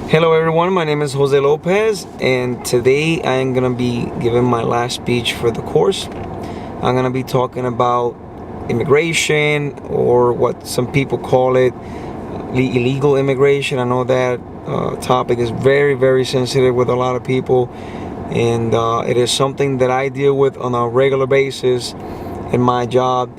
Hello everyone, my name is Jose Lopez, and today I am going to be giving my last speech for the course. I'm going to be talking about immigration, or what some people call it, illegal immigration. I know that topic is very, very sensitive with a lot of people, and it is something that I deal with on a regular basis in my job.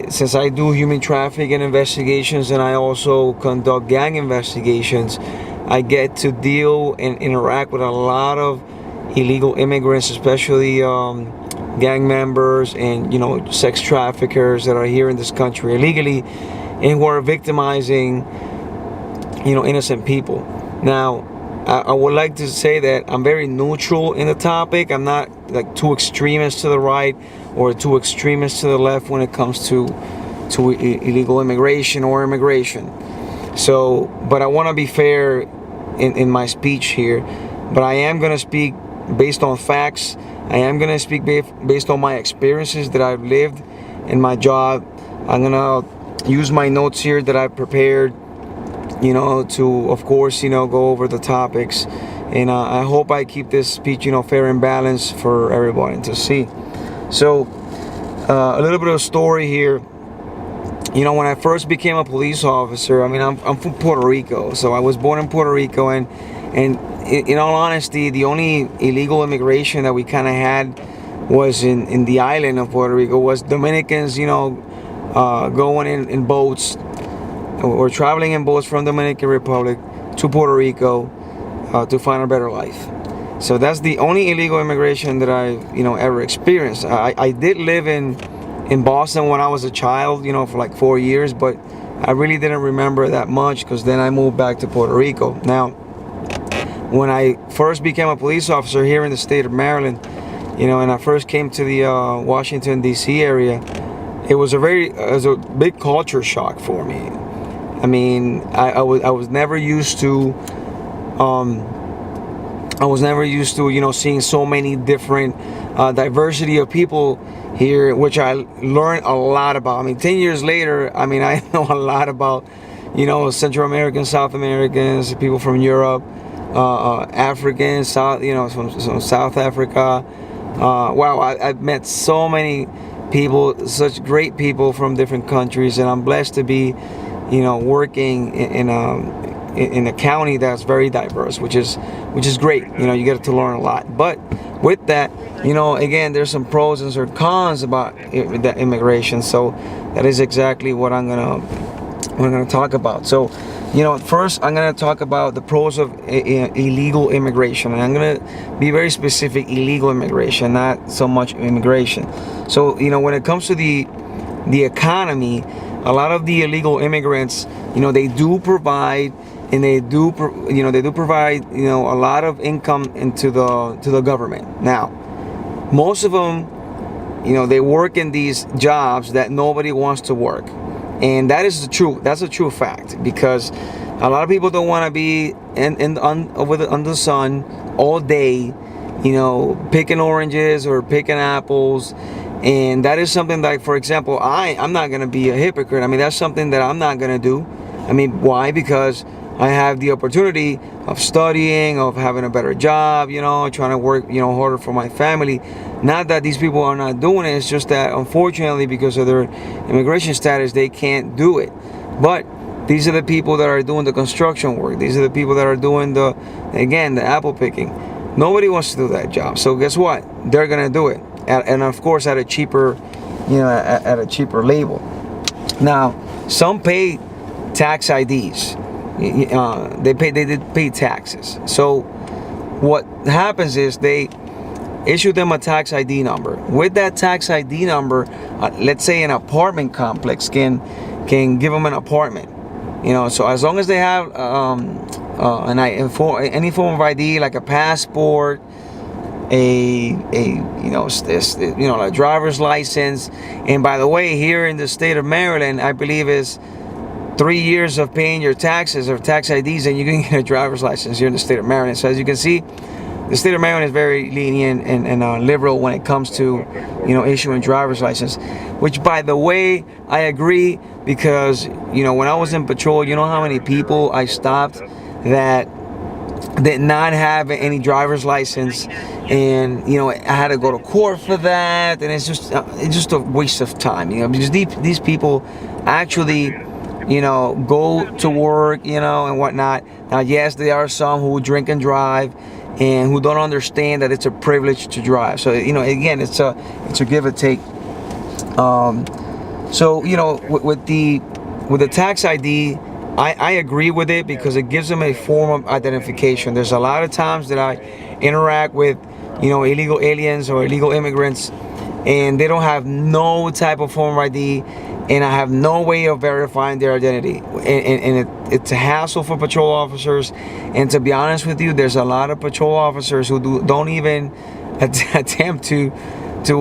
Since I do human trafficking investigations and I also conduct gang investigations, I get to deal and interact with a lot of illegal immigrants, especially gang members and sex traffickers that are here in this country illegally and who are victimizing innocent people. Now, I would like to say that I'm very neutral in the topic. I'm not like too extremist to the right or too extremist to the left when it comes to illegal immigration or immigration. So, but I want to be fair in my speech here. But I am going to speak based on facts. I am going to speak based on my experiences that I've lived in my job. I'm going to use my notes here that I've prepared, to, of course, go over the topics. And I hope I keep this speech, fair and balanced for everybody to see. So, a little bit of a story here. When I first became a police officer, I'm from Puerto Rico. So I was born in Puerto Rico, and in all honesty, the only illegal immigration that we kind of had was in the island of Puerto Rico, was Dominicans, going in boats or traveling in boats from Dominican Republic to Puerto Rico to find a better life. So that's the only illegal immigration that I've ever experienced. I did live in Boston when I was a child, for like 4 years, but I really didn't remember that much because then I moved back to Puerto Rico. Now, when I first became a police officer here in the state of Maryland, and I first came to the Washington D.C. area, it was a big culture shock for me. I was never used to seeing so many different diversity of people here, which I learned a lot about. 10 years later, I know a lot about, Central Americans, South Americans, people from Europe, Africans, from South Africa. Wow, I've met so many people, such great people from different countries, and I'm blessed to be, working in a county that's very diverse, which is great. You get to learn a lot. But with that, again, there's some pros and some cons about that immigration. So that is exactly what I'm gonna talk about. So, first I'm gonna talk about the pros of illegal immigration, and I'm gonna be very specific: illegal immigration, not so much immigration. So, when it comes to the economy, a lot of the illegal immigrants, they do provide, and they do provide, a lot of income into the government. Now, most of them, they work in these jobs that nobody wants to work, and that's a true fact, because a lot of people don't want to be under the sun all day, picking oranges or picking apples. And that is something like, for example, I'm not going to be a hypocrite. That's something that I'm not going to do. Why? Because I have the opportunity of studying, of having a better job, trying to work, harder for my family. Not that these people are not doing it. It's just that, unfortunately, because of their immigration status, they can't do it. But these are the people that are doing the construction work. These are the people that are doing the apple picking. Nobody wants to do that job. So guess what? They're going to do it. And of course, at a cheaper, at a cheaper label. Now, some pay tax IDs. They did pay taxes. So what happens is they issue them a tax ID number. With that tax ID number, let's say an apartment complex can give them an apartment. So as long as they have any form of ID, like a passport, a driver's license. And by the way, here in the state of Maryland, I believe is 3 years of paying your taxes or tax IDs, and you can get a driver's license here in the state of Maryland. So as you can see, the state of Maryland is very lenient and liberal when it comes to issuing driver's license, which, by the way, I agree, because when I was in patrol, how many people I stopped that did not have any driver's license, and I had to go to court for that, and it's just a waste of time, because these people actually go to work, and whatnot. Now, yes, there are some who drink and drive and who don't understand that it's a privilege to drive. So, again, it's a give or take. So, with the tax ID, I agree with it because it gives them a form of identification. There's a lot of times that I interact with, illegal aliens or illegal immigrants, and they don't have no type of form of ID, and I have no way of verifying their identity. And it's a hassle for patrol officers. And to be honest with you, there's a lot of patrol officers who don't even attempt to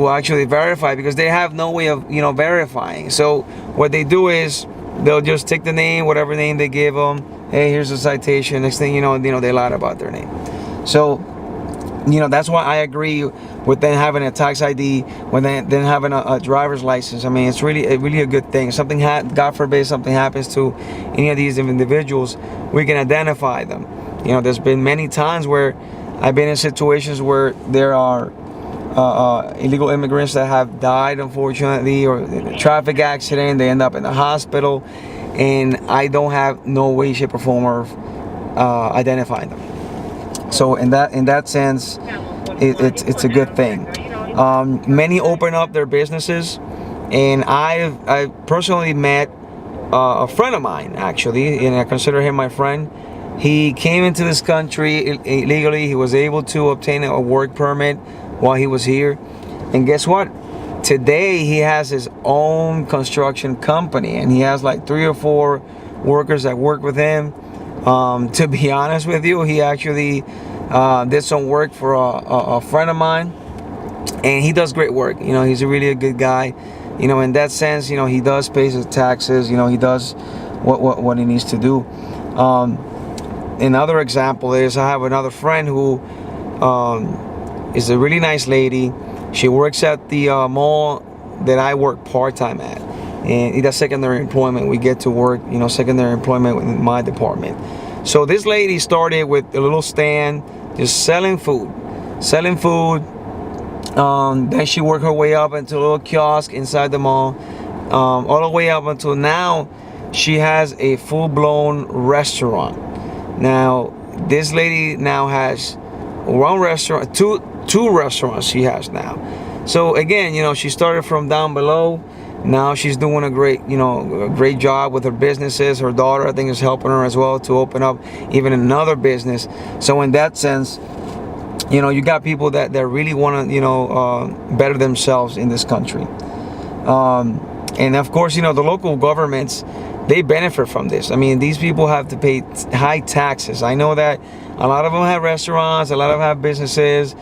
actually verify because they have no way of verifying. So what they do is they'll just take the name, whatever name they give them. Hey, here's a citation. Next thing you know, they lied about their name. So that's why I agree with them having a tax ID, when then having a driver's license. I mean, it's really a good thing. Something God forbid something happens to any of these individuals, we can identify them. There's been many times where I've been in situations where there are illegal immigrants that have died, unfortunately, or in a traffic accident, they end up in the hospital, and I don't have no way, shape, or form of identifying them. So in that sense, it's a good thing. Many open up their businesses, and I personally met a friend of mine, actually, and I consider him my friend. He came into this country illegally. He was able to obtain a work permit while he was here, and guess what? Today he has his own construction company, and he has like 3 or 4 workers that work with him. To be honest with you, he actually did some work for a friend of mine, and he does great work. He's really a good guy. In that sense, he does pay his taxes. He does what he needs to do. Another example is I have another friend who is a really nice lady. She works at the mall that I work part-time at, and it does secondary employment. We get to work, secondary employment in my department. So this lady started with a little stand, just selling food. Then she worked her way up into a little kiosk inside the mall, all the way up until now she has a full-blown restaurant. Now, this lady now has one restaurant, two restaurants she has now. So again, she started from down below. Now she's doing a great job with her businesses. Her daughter, I think, is helping her as well to open up even another business. So in that sense, you got people that really want to, better themselves in this country. And of course, the local governments, they benefit from this. I mean, these people have to pay high taxes. I know that a lot of them have restaurants, a lot of them have businesses,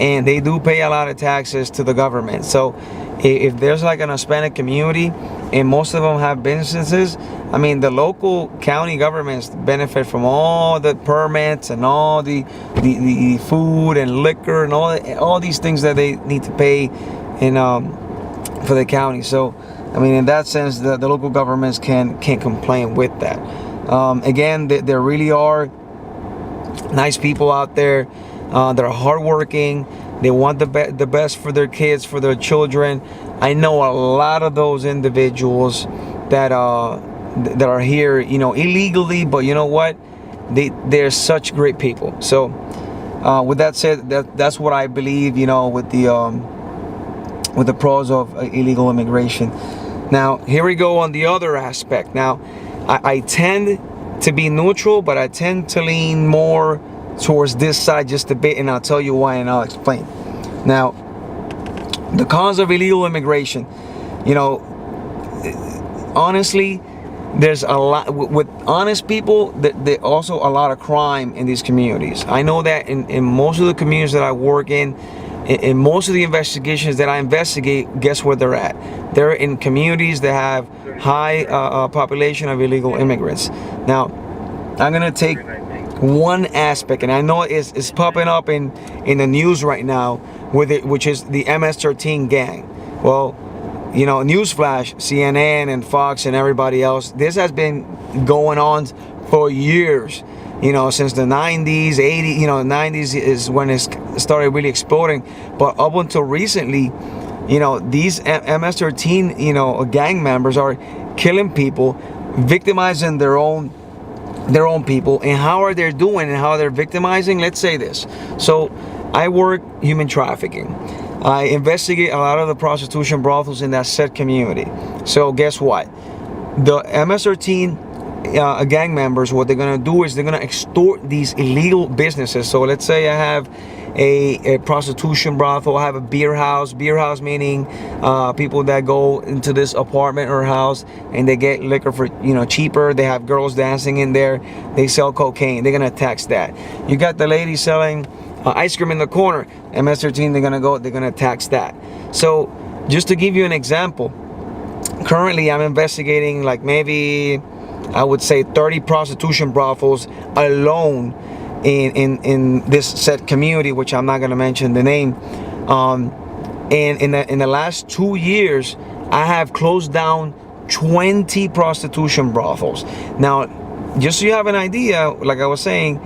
and they do pay a lot of taxes to the government. So if there's like an Hispanic community and most of them have businesses, I mean, the local county governments benefit from all the permits and all the food and liquor and all these things that they need to pay for the county. So I mean, in that sense, the local governments can't complain with that. Again, there really are nice people out there. They're hardworking. They want the best for their kids, for their children. I know a lot of those individuals that are here, illegally, but you know what? They're such great people. So with that said, that's what I believe, with the pros of illegal immigration. Now, here we go on the other aspect. Now, I tend to be neutral, but I tend to lean more towards this side just a bit, and I'll tell you why, and I'll explain. Now, the cons of illegal immigration, honestly, there's a lot with honest people. There's also a lot of crime in these communities. I know that in most of the communities that I work in most of the investigations that I investigate, guess where they're at? They're in communities that have high population of illegal immigrants. Now, I'm gonna take one aspect, and I know it's popping up in the news right now with it, which is the MS-13 gang. Well, newsflash, CNN and Fox and everybody else, this has been going on for years. since the 90s, 80s. 90s is when it started really exploding. But up until recently, these MS-13, gang members are killing people, victimizing their own people. And how are they doing and how they're victimizing? Let's say this. So I work human trafficking. I investigate a lot of the prostitution brothels in that said community. So guess what? The MS-13 gang members, what they're gonna do is they're gonna extort these illegal businesses. So let's say I have a prostitution brothel, I have a beer house meaning people that go into this apartment or house and they get liquor for cheaper. They have girls dancing in there, they sell cocaine, they're gonna tax that. You got the lady selling ice cream in the corner, MS-13, they're gonna tax that. So just to give you an example, currently I'm investigating like maybe I would say 30 prostitution brothels alone in this said community, which I'm not going to mention the name. And in the last 2 years, I have closed down 20 prostitution brothels. Now, just so you have an idea, like I was saying,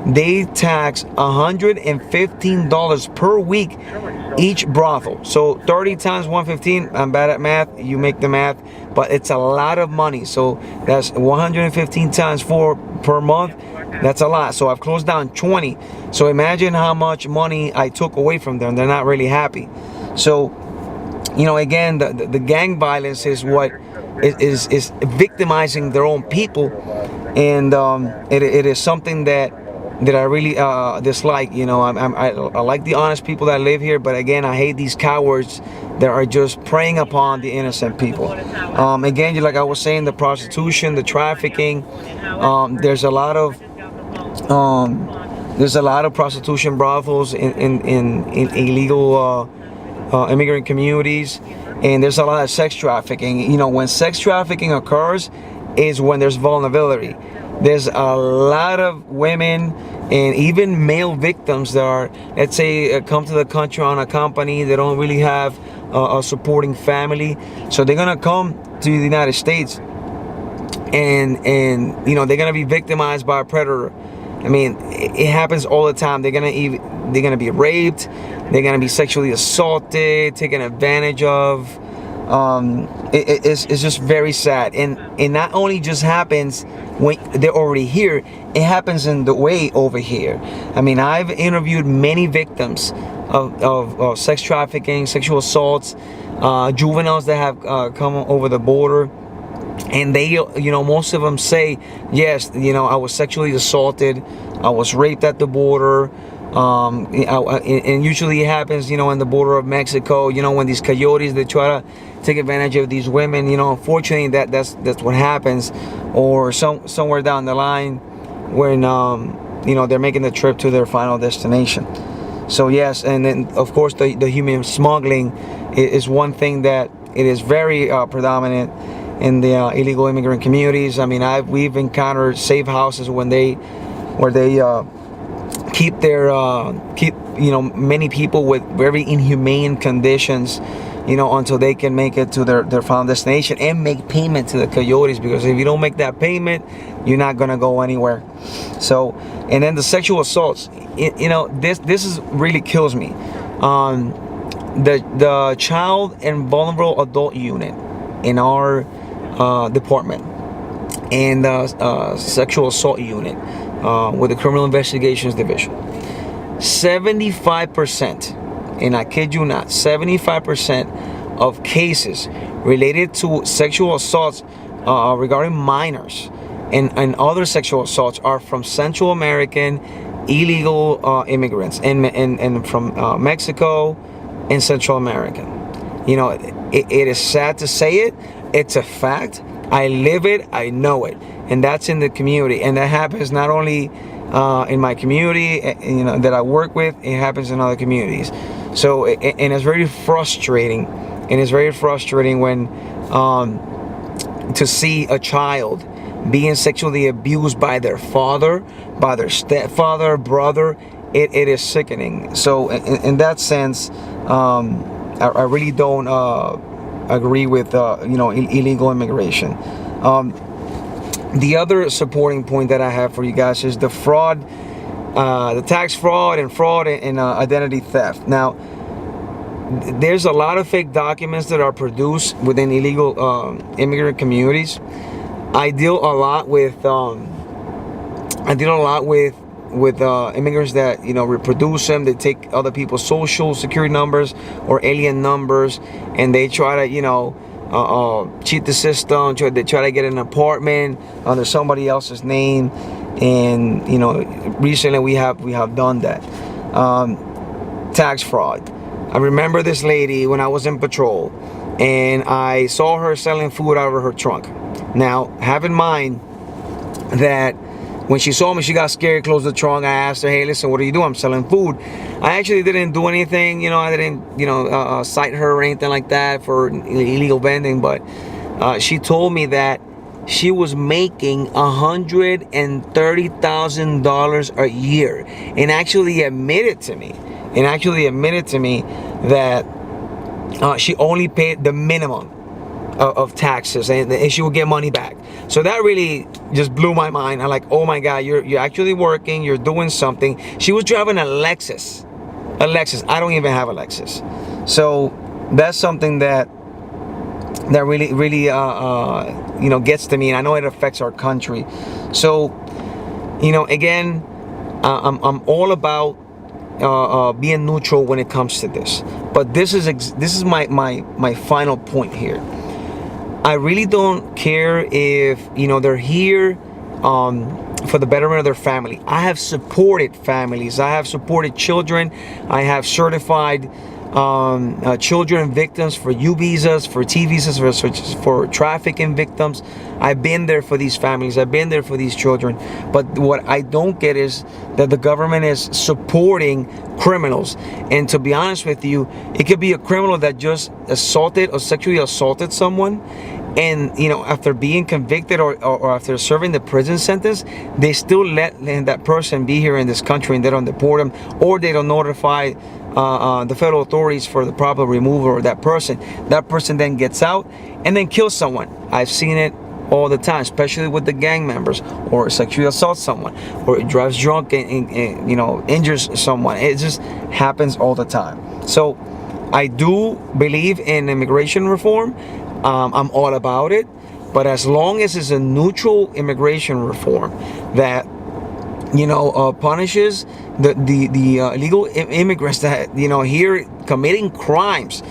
they tax $115 per week each brothel. So 30 times 115, I'm bad at math, you make the math, but it's a lot of money. So that's 115 times 4 per month. That's a lot. So I've closed down 20. So imagine how much money I took away from them. They're not really happy. So again, the gang violence is what is victimizing their own people. And it is something that I really dislike. I like the honest people that live here, but again, I hate these cowards that are just preying upon the innocent people. Again, like I was saying, the prostitution, the trafficking, there's a lot of prostitution brothels in illegal immigrant communities, and there's a lot of sex trafficking. When sex trafficking occurs is when there's vulnerability. There's a lot of women and even male victims that are, let's say, come to the country on a company. They don't really have a supporting family, so they're gonna come to the United States, and they're gonna be victimized by a predator. I mean, it happens all the time. They're gonna be raped. They're gonna be sexually assaulted, taken advantage of. It's just very sad, and it not only just happens when they're already here, it happens in the way over here. I mean, I've interviewed many victims of sex trafficking, sexual assaults, juveniles that have come over the border, and they, most of them say, yes, I was sexually assaulted, I was raped at the border. And usually it happens, in the border of Mexico, when these coyotes, they try to take advantage of these women, unfortunately that's what happens. Or somewhere down the line when, they're making the trip to their final destination. So yes, and then of course the human smuggling is one thing that it is very predominant in the illegal immigrant communities. I mean, we've encountered safe houses where they keep many people with very inhumane conditions, until they can make it to their final destination and make payment to the coyotes, because if you don't make that payment, you're not gonna go anywhere. So, and then the sexual assaults, this is really kills me. The child and vulnerable adult unit in our department, and the sexual assault unit with the Criminal Investigations Division, 75%, and I kid you not, 75% of cases related to sexual assaults regarding minors and other sexual assaults are from Central American illegal immigrants and from Mexico and Central American. It is sad to say it. It's a fact. I live it. I know it. And that's in the community. And that happens not only in my community, that I work with, it happens in other communities. So, and it's very frustrating. And it's very frustrating when to see a child being sexually abused by their father, by their stepfather, brother. It is sickening. So in that sense, I really don't agree with illegal immigration. the other supporting point that I have for you guys is the fraud, the tax fraud and identity theft. Now, there's a lot of fake documents that are produced within illegal immigrant communities. I deal a lot with immigrants that, you know, reproduce them. They take other people's social security numbers or alien numbers, and they try to, you know, cheat the system. They try to get an apartment under somebody else's name, and, you know, recently we have done that. Tax fraud. I remember this lady when I was in patrol, and I saw her selling food out of her trunk. Now, have in mind that when she saw me, she got scared, closed the trunk. I asked her, hey, listen, what do you do? I'm selling food. I actually didn't do anything, you know, I didn't, you know, cite her or anything like that for illegal vending, but she told me that she was making $130,000 a year, and actually admitted to me that she only paid the minimum of taxes, and she would get money back. So that really just blew my mind. I'm like, oh my God, you're actually working, you're doing something. She was driving a Lexus. I don't even have a Lexus. So that's something that really you know, gets to me, and I know it affects our country. So, you know, again, I'm all about being neutral when it comes to this, but this is my final point here. I really don't care if, you know, they're here for the betterment of their family. I have supported families. I have supported children. I have certified children victims for U visas, for T visas, for trafficking victims. I've been there for these families. I've been there for these children. But what I don't get is that the government is supporting criminals. And to be honest with you, it could be a criminal that just assaulted or sexually assaulted someone, and, you know, after being convicted or after serving the prison sentence, they still let that person be here in this country, and they don't deport them, or they don't notify the federal authorities for the proper removal of that person. That person then gets out and then kills someone. I've seen it all the time, especially with the gang members, or sexually assaults someone, or drives drunk and you know, injures someone. It just happens all the time. So I do believe in immigration reform. I'm all about it, but as long as it's a neutral immigration reform that, you know, punishes the illegal immigrants that, you know, here committing crimes,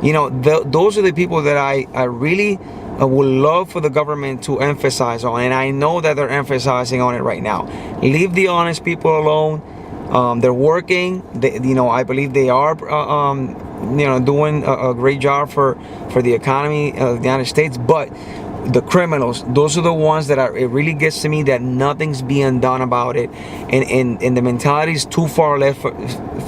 you know, those are the people that I really would love for the government to emphasize on, and I know that they're emphasizing on it right now. Leave the honest people alone. They're working. You know, I believe they are you know, doing a great job for the economy of the United States. But the criminals, those are the ones that it really gets to me, that nothing's being done about it, and the mentality is too far left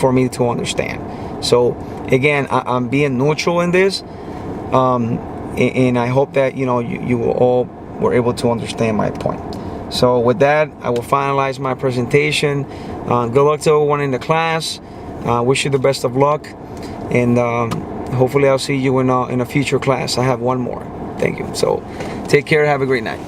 for me to understand. So again, I'm being neutral in this, and I hope that, you know, you all were able to understand my point. So with that, I will finalize my presentation. Good luck to everyone in the class. Wish you the best of luck, and hopefully I'll see you in a future class. I have one more. Thank you. So take care. Have a great night.